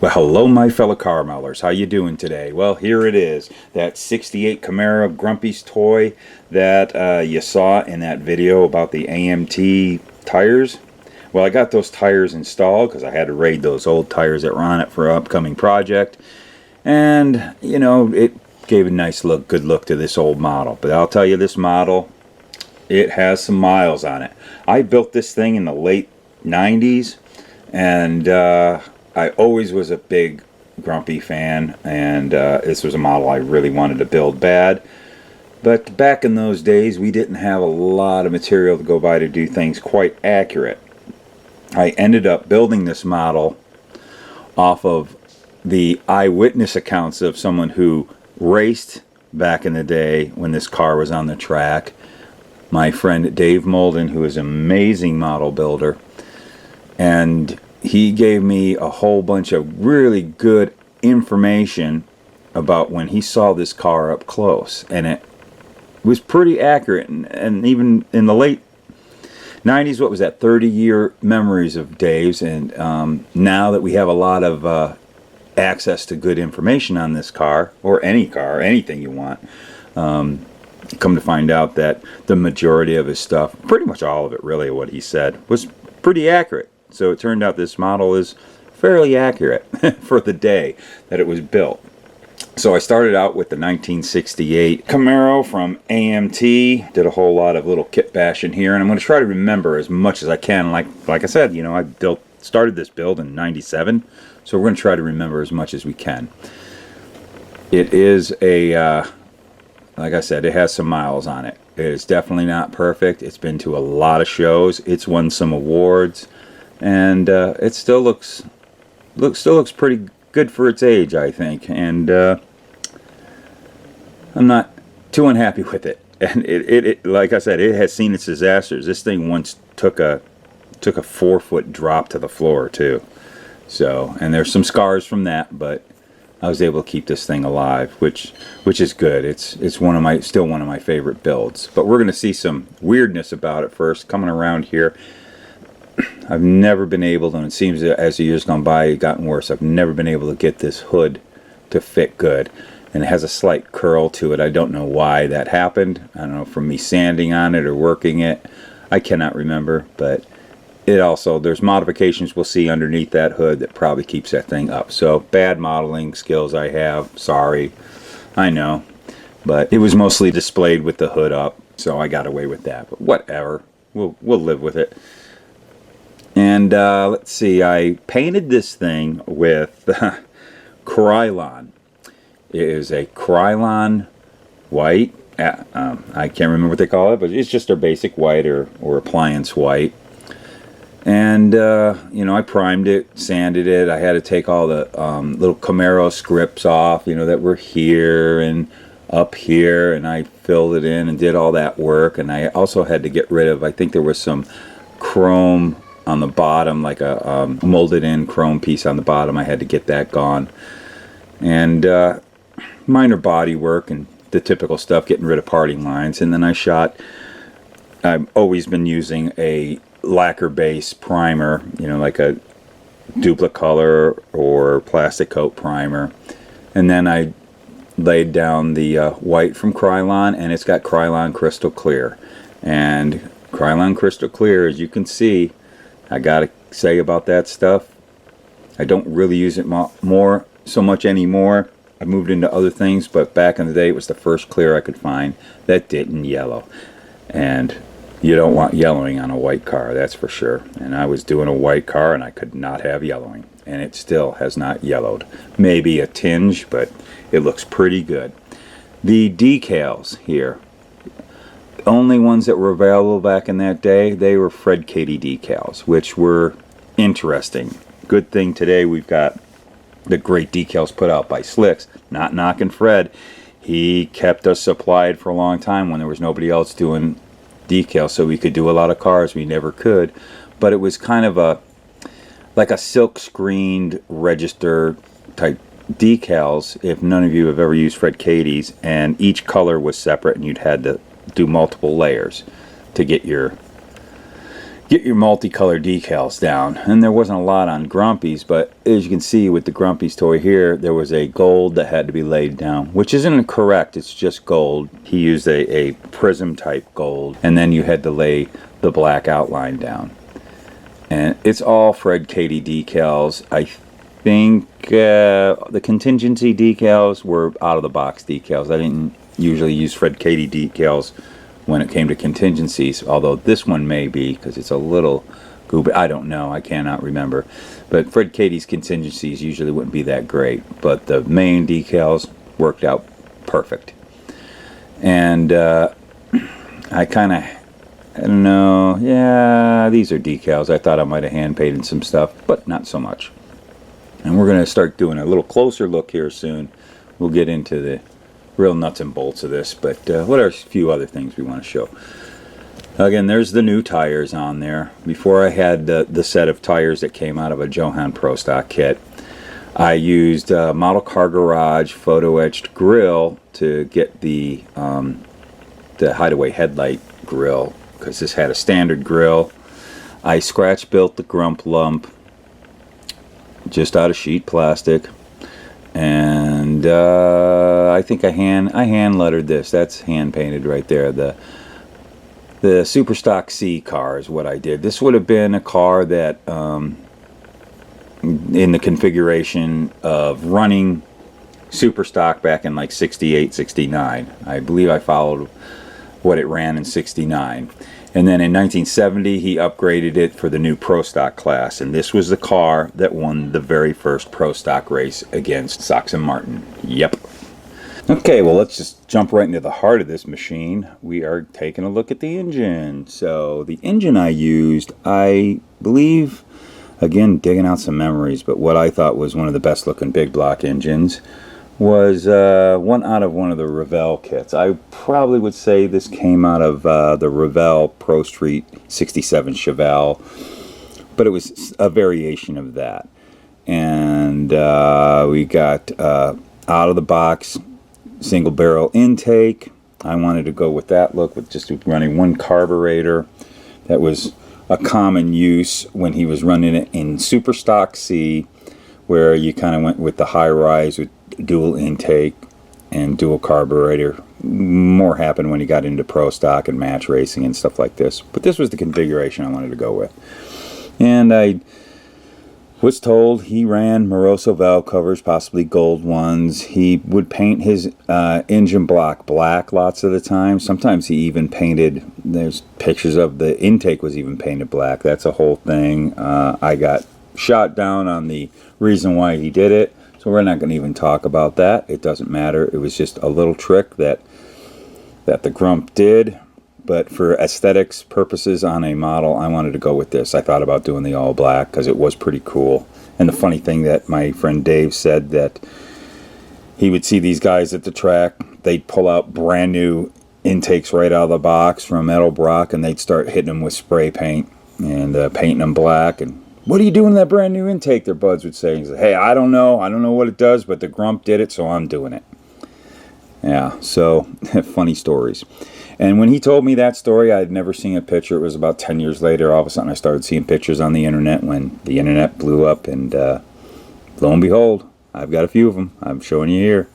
Well, hello my fellow caramellers. How you doing today? Well, here it is. That 68 Camaro Grumpy's toy that you saw in that video about the AMT tires. Well, I got those tires installed because I had to raid those old tires that were on it for an upcoming project. And, you know, it gave a nice look, good look to this old model. But I'll tell you, this model, it has some miles on it. I built this thing in the late 90s, and I always was a big Grumpy fan, and this was a model I really wanted to build bad. But back in those days, we didn't have a lot of material to go by to do things quite accurate. I ended up building this model off of the eyewitness accounts of someone who raced back in the day when this car was on the track. My friend Dave Molden, who is an amazing model builder, and he gave me a whole bunch of really good information about when he saw this car up close, and it was pretty accurate. And even in the late 90s, what was that, 30-year memories of Dave's, and now that we have a lot of access to good information on this car, or any car, anything you want, come to find out that the majority of his stuff, pretty much all of it really, what he said, was pretty accurate. So it turned out this model is fairly accurate for the day that it was built. So I started out with the 1968 Camaro from AMT, did a whole lot of little kit bashing here, and I'm going to try to remember as much as I can. Like I said, you know, I started this build in 97, so we're going to try to remember as much as we can. It is a, like I said, it has some miles on it. It is definitely not perfect. It's been to a lot of shows. It's won some awards. And it still looks pretty good for its age, I think. And I'm not too unhappy with it. And it like I said, it has seen its disasters. This thing once took a 4-foot drop to the floor too. So, and there's some scars from that, but I was able to keep this thing alive, which is good. It's still one of my favorite builds. But we're going to see some weirdness about it first. Coming around here, I've never been able to, and it seems that as the years gone by, it's gotten worse. I've never been able to get this hood to fit good. And it has a slight curl to it. I don't know why that happened. I don't know, from me sanding on it or working it. I cannot remember. But it also, there's modifications we'll see underneath that hood that probably keeps that thing up. So, bad modeling skills I have. Sorry. I know. But it was mostly displayed with the hood up. So I got away with that. But whatever. We'll live with it. And let's see, I painted this thing with Krylon. It is a Krylon white. I can't remember what they call it, but it's just their basic white or appliance white. And, you know, I primed it, sanded it. I had to take all the little Camaro scripts off, you know, that were here and up here. And I filled it in and did all that work. And I also had to get rid of, I think there was some chrome on the bottom, like a molded in chrome piece on the bottom. I had to get that gone. And minor body work and the typical stuff, getting rid of parting lines. And then I've always been using a lacquer base primer, you know, like a Duplicolor or plastic coat primer. And then I laid down the white from Krylon, and it's got Krylon Crystal Clear. And Krylon Crystal Clear, as you can see, I gotta say about that stuff, I don't really use it so much anymore. I moved into other things, but back in the day it was the first clear I could find that didn't yellow. And you don't want yellowing on a white car, that's for sure. And I was doing a white car and I could not have yellowing. And it still has not yellowed. Maybe a tinge, but it looks pretty good. The decals here, only ones that were available back in that day, they were Fred Katie decals, which were interesting. Good thing today we've got the great decals put out by Slicks. Not knocking Fred. He kept us supplied for a long time when there was nobody else doing decals, so we could do a lot of cars we never could. But it was kind of like a silk screened register type decals, if none of you have ever used Fred Katie's, and each color was separate and you'd had to do multiple layers to get your get your multicolor decals down. And there wasn't a lot on Grumpy's, but as you can see with the Grumpy's toy here, there was a gold that had to be laid down, which isn't correct, it's just gold. He used a prism type gold, and then you had to lay the black outline down. And it's all Fred Katie decals. I think the contingency decals were out of the box decals. I didn't usually use Fred Katie decals when it came to contingencies, although this one may be, because it's a little goopy. I don't know, I cannot remember. But Fred Katie's contingencies usually wouldn't be that great, but the main decals worked out perfect. And I don't know, yeah, these are decals. I thought I might have hand painted some stuff, but not so much. And we're going to start doing a little closer look here soon. We'll get into the real nuts and bolts of this, but what are a few other things we want to show? Again, there's the new tires on there. Before I had the set of tires that came out of a Johan Pro Stock kit, I used Model Car Garage photo etched grill to get the Hideaway headlight grill, because this had a standard grill. I scratch built the grump lump just out of sheet plastic. And I think I hand lettered this. That's hand painted right there. The Super Stock C car is what I did. This would have been a car that in the configuration of running Super Stock back in like 68, 69. I believe I followed what it ran in 69. And then in 1970, he upgraded it for the new Pro Stock class. And this was the car that won the very first Pro Stock race against Sox and Martin. Yep. Okay, well, let's just jump right into the heart of this machine. We are taking a look at the engine. So the engine I used, I believe, again, digging out some memories, but what I thought was one of the best looking big block engines was one out of one of the Revell kits. I probably would say this came out of the Revell Pro Street 67 Chevelle, but it was a variation of that. And we got out of the box single barrel intake. I wanted to go with that look, with just running one carburetor. That was a common use when he was running it in Super Stock C, where you kind of went with the high rise with dual intake and dual carburetor. More happened when he got into Pro Stock and match racing and stuff like this, but this was the configuration I wanted to go with. And I was told he ran Moroso valve covers, possibly gold ones. He would paint his engine block black lots of the time. Sometimes he even painted, there's pictures of the intake was even painted black. That's a whole thing. I got shot down on the reason why he did it, so we're not going to even talk about that. It doesn't matter. It was just a little trick that the Grump did, but for aesthetics purposes on a model, I wanted to go with this. I thought about doing the all black because it was pretty cool. And the funny thing that my friend Dave said, that he would see these guys at the track, they'd pull out brand new intakes right out of the box from Edelbrock, and they'd start hitting them with spray paint and painting them black. And what are you doing to that brand new intake? Their buds would say. He's like, hey, I don't know what it does, but the Grump did it, so I'm doing it. Yeah, so funny stories. And when he told me that story, I had never seen a picture. It was about 10 years later. All of a sudden, I started seeing pictures on the internet when the internet blew up. And lo and behold, I've got a few of them. I'm showing you here.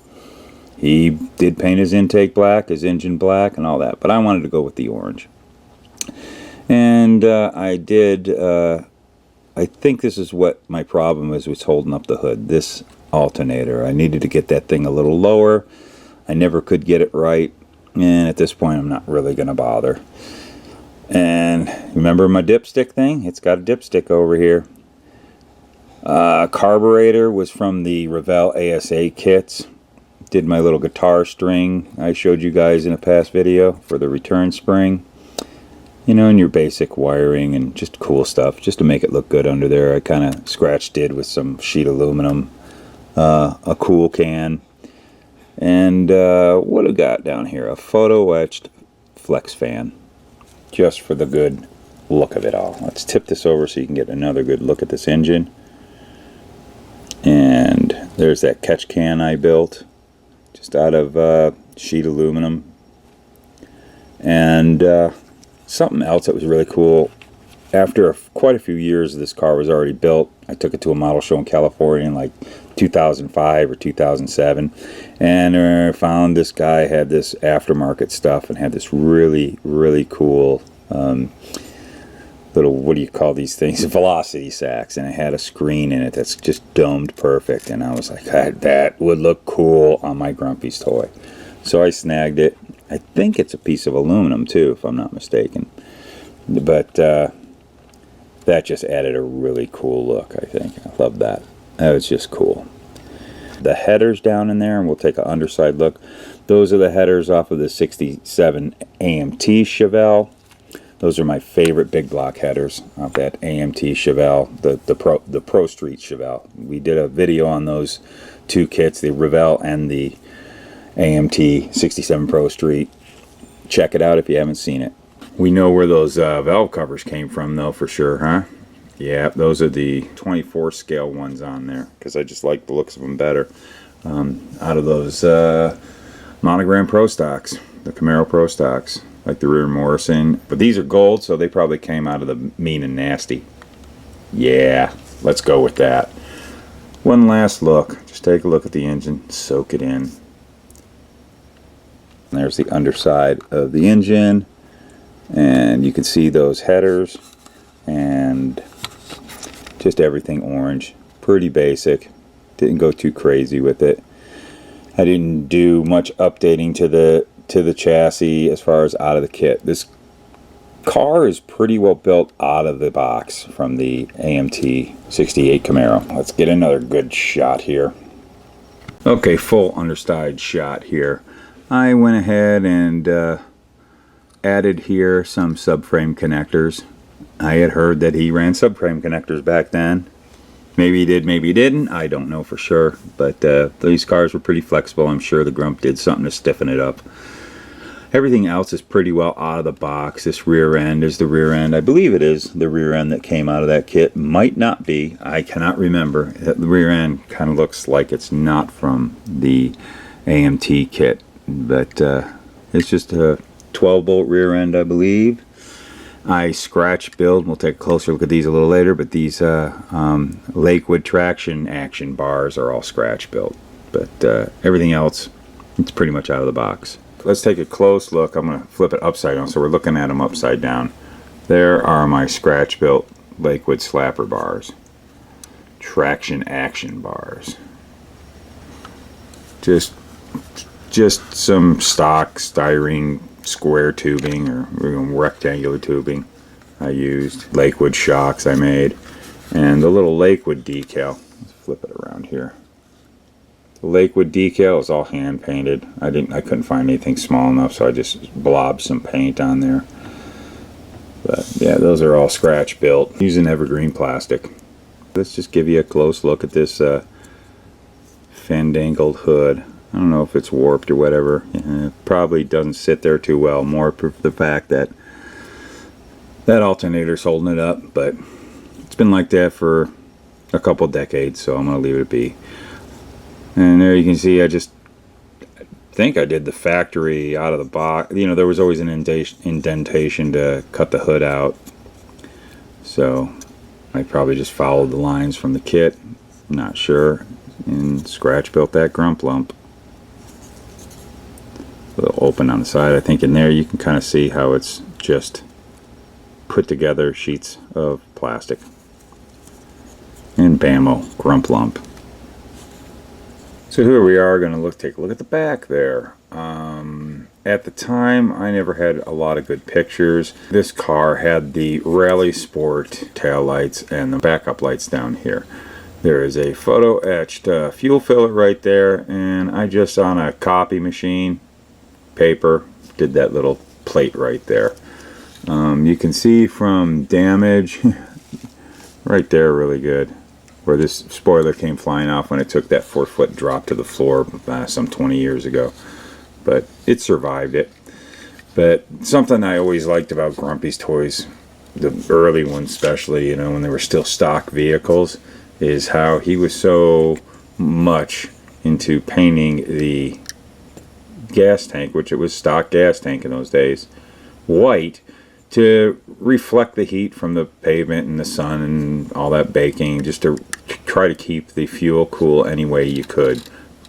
He did paint his intake black, his engine black, and all that. But I wanted to go with the orange. And I did. I think this is what my problem was holding up the hood. This alternator. I needed to get that thing a little lower. I never could get it right. And at this point, I'm not really going to bother. And remember my dipstick thing? It's got a dipstick over here. Carburetor was from the Revell ASA kits. Did my little guitar string I showed you guys in a past video for the return spring. You know, and your basic wiring and just cool stuff, just to make it look good under there. I kind of scratched it with some sheet aluminum, a cool can. And what do we got down here? A photo etched flex fan, just for the good look of it all. Let's tip this over so you can get another good look at this engine. And there's that catch can I built, just out of sheet aluminum. And something else that was really cool, after quite a few years this car was already built, I took it to a model show in California in like 2005 or 2007, and found this guy had this aftermarket stuff and had this really, really cool little, what do you call these things, velocity sacks, and it had a screen in it that's just domed perfect, and I was like, that would look cool on my Grumpy's toy. So I snagged it. I think it's a piece of aluminum too, if I'm not mistaken, but that just added a really cool look. I think I love that. That was just cool. The headers down in there, and we'll take an underside look. Those are the headers off of the 67 AMT Chevelle. Those are my favorite big block headers off that AMT Chevelle, the Pro Street Chevelle. We did a video on those two kits, the Revell and the AMT 67 Pro Street. Check it out if you haven't seen it. We know where those valve covers came from though, for sure, huh? Yeah, those are the 24 scale ones on there, because I just like the looks of them better. Out of those Monogram Pro Stocks, the Camaro Pro Stocks, like the rear Morrison. But these are gold, so they probably came out of the Mean and Nasty. Yeah, let's go with that. One last look. Just take a look at the engine, soak it in. There's the underside of the engine, and you can see those headers, and just everything orange. Pretty basic. Didn't go too crazy with it. I didn't do much updating to the chassis as far as out of the kit. This car is pretty well built out of the box from the AMT 68 Camaro. Let's get another good shot here. Okay, full underside shot here. I went ahead and added here some subframe connectors. I had heard that he ran subframe connectors back then. Maybe he did, maybe he didn't. I don't know for sure. But these cars were pretty flexible. I'm sure the Grump did something to stiffen it up. Everything else is pretty well out of the box. This rear end is the rear end. I believe it is the rear end that came out of that kit. Might not be. I cannot remember. The rear end kind of looks like it's not from the AMT kit. But it's just a 12-bolt rear end, I believe. I scratch build. We'll take a closer look at these a little later. But these Lakewood traction action bars are all scratch built. But everything else, it's pretty much out of the box. Let's take a close look. I'm going to flip it upside down, so we're looking at them upside down. There are my scratch built Lakewood slapper bars. Traction action bars. Just some stock styrene square tubing or rectangular tubing I used. Lakewood shocks I made. And the little Lakewood decal. Let's flip it around here. The Lakewood decal is all hand painted. I couldn't find anything small enough, so I just blobbed some paint on there. But yeah, those are all scratch built using evergreen plastic. Let's just give you a close look at this fend-angled hood. I don't know if it's warped or whatever. It probably doesn't sit there too well. More for the fact that that alternator's holding it up, but it's been like that for a couple decades, so I'm going to leave it be. And there you can see I think I did the factory out of the box. You know, there was always an indentation to cut the hood out. So I probably just followed the lines from the kit. Not sure. And scratch built that grump lump. A little open on the side. I think in there you can kind of see how it's just put together sheets of plastic. And bammo, grump lump. So here we are going to take a look at the back there. At the time, I never had a lot of good pictures. This car had the Rally Sport tail lights and the backup lights down here. There is a photo etched fuel filler right there, and I just on a copy machine, paper, did that little plate right there. You can see from damage right there really good, where this spoiler came flying off when it took that 4-foot drop to the floor some 20 years ago. But it survived it. But something I always liked about Grumpy's toys, the early ones especially, you know, when they were still stock vehicles, is how he was so much into painting the gas tank, which it was stock gas tank in those days, white, to reflect the heat from the pavement and the sun and all that baking, just to try to keep the fuel cool any way you could.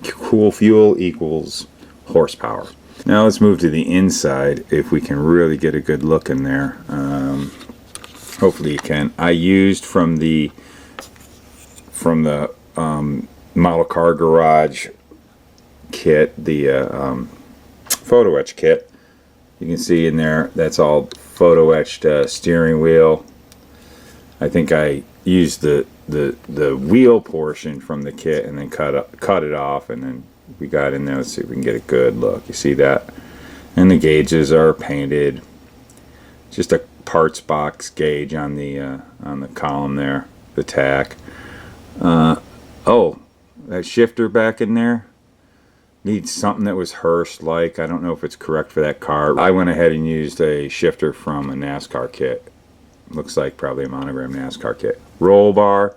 Cool fuel equals horsepower. Now let's move to the inside, if we can really get a good look in there. Hopefully you can. I used from the model car garage kit, the photo etch kit. You can see in there that's all photo etched steering wheel. I think I used the wheel portion from the kit and then cut it off, and then we got in there. Let's see if we can get a good look. You see that? And the gauges are painted. Just a parts box gauge on the column there, the tack. Oh, that shifter back in there needs something that was Hurst-like. I don't know if it's correct for that car. I went ahead and used a shifter from a NASCAR kit. Looks like probably a monogram NASCAR kit. Roll bar,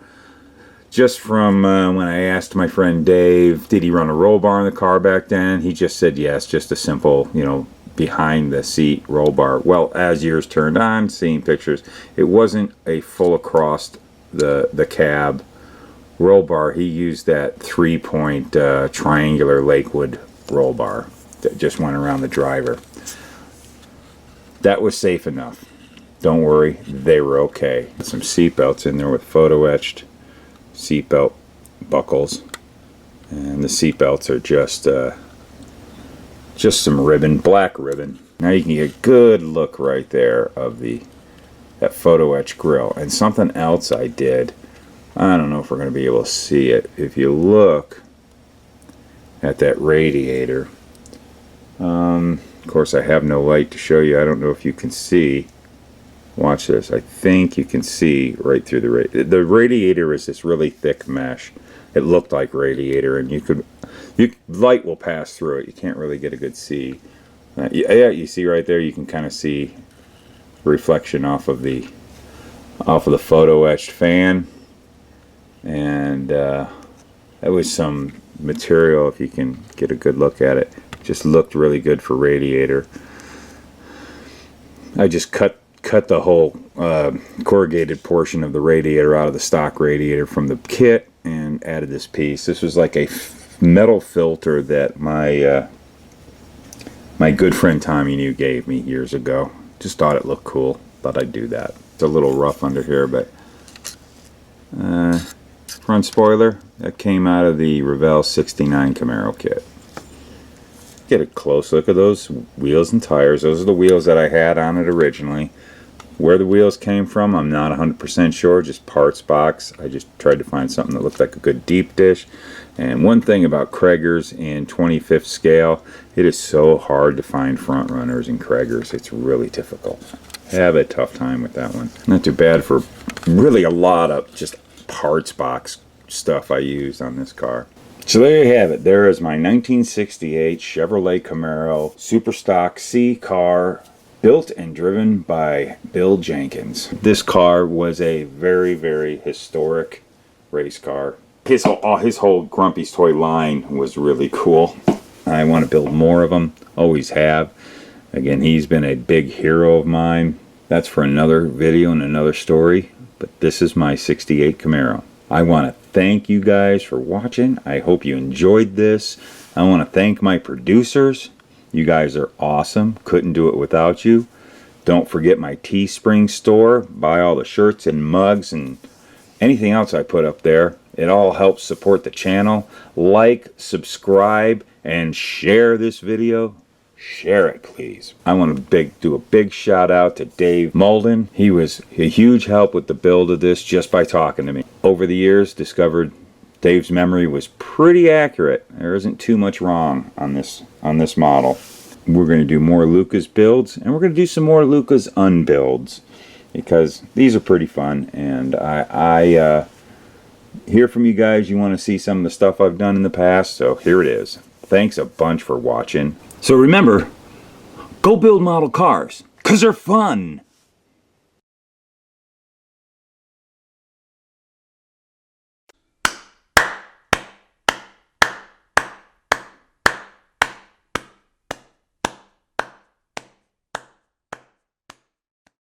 just from when I asked my friend Dave, did he run a roll bar in the car back then? He just said yes, just a simple, you know, behind the seat roll bar. Well, as years turned on, seeing pictures, it wasn't a full across the cab roll bar. He used that 3-point triangular Lakewood roll bar that just went around the driver. That was safe enough. Don't worry, they were okay. Some seat belts in there with photo etched seat belt buckles, and the seat belts are just some ribbon, black ribbon. Now you can get a good look right there of that photo etched grill. And something else I did, I don't know if we're going to be able to see it. If you look at that radiator, of course I have no light to show you. I don't know if you can see. Watch this. I think you can see right through the radiator. The radiator is this really thick mesh. It looked like radiator, and light will pass through it. You can't really get a good see. Yeah, you see right there. You can kind of see reflection off of the photo etched fan. And that was some material, if you can get a good look at it. Just looked really good for radiator. I just cut the whole corrugated portion of the radiator out of the stock radiator from the kit and added this piece. This was like a metal filter that my good friend Tommy New gave me years ago. Just thought it looked cool. Thought I'd do that. It's a little rough under here, but front spoiler, that came out of the Revell 69 Camaro kit. Get a close look at those wheels and tires. Those are the wheels that I had on it originally. Where the wheels came from, I'm not 100% sure. Just parts box. I just tried to find something that looked like a good deep dish. And one thing about Craigers in 25th scale, it is so hard to find front runners in Craigers. It's really difficult. Have a tough time with that one. Not too bad for really a lot of just parts box stuff I used on this car. So there you have it. There is my 1968 Chevrolet Camaro Super Stock C car, built and driven by Bill Jenkins. This car was a very, very historic race car. His whole Grumpy's Toy line was really cool. I want to build more of them. Always have. Again, he's been a big hero of mine. That's for another video and another story. But this is my 68 Camaro. I want to thank you guys for watching. I hope you enjoyed this. I want to thank my producers. You guys are awesome. Couldn't do it without you. Don't forget my Teespring store. Buy all the shirts and mugs and anything else I put up there. It all helps support the channel. Like, subscribe, and share this video. Share it, please. I want to do a big shout out to Dave Molden. He was a huge help with the build of this just by talking to me. Over the years, discovered Dave's memory was pretty accurate. There isn't too much wrong on this model. We're going to do more Luka's builds, and we're going to do some more Luka's unbuilds, because these are pretty fun, and I hear from you guys. You want to see some of the stuff I've done in the past, so here it is. Thanks a bunch for watching. So remember, go build model cars, because they're fun.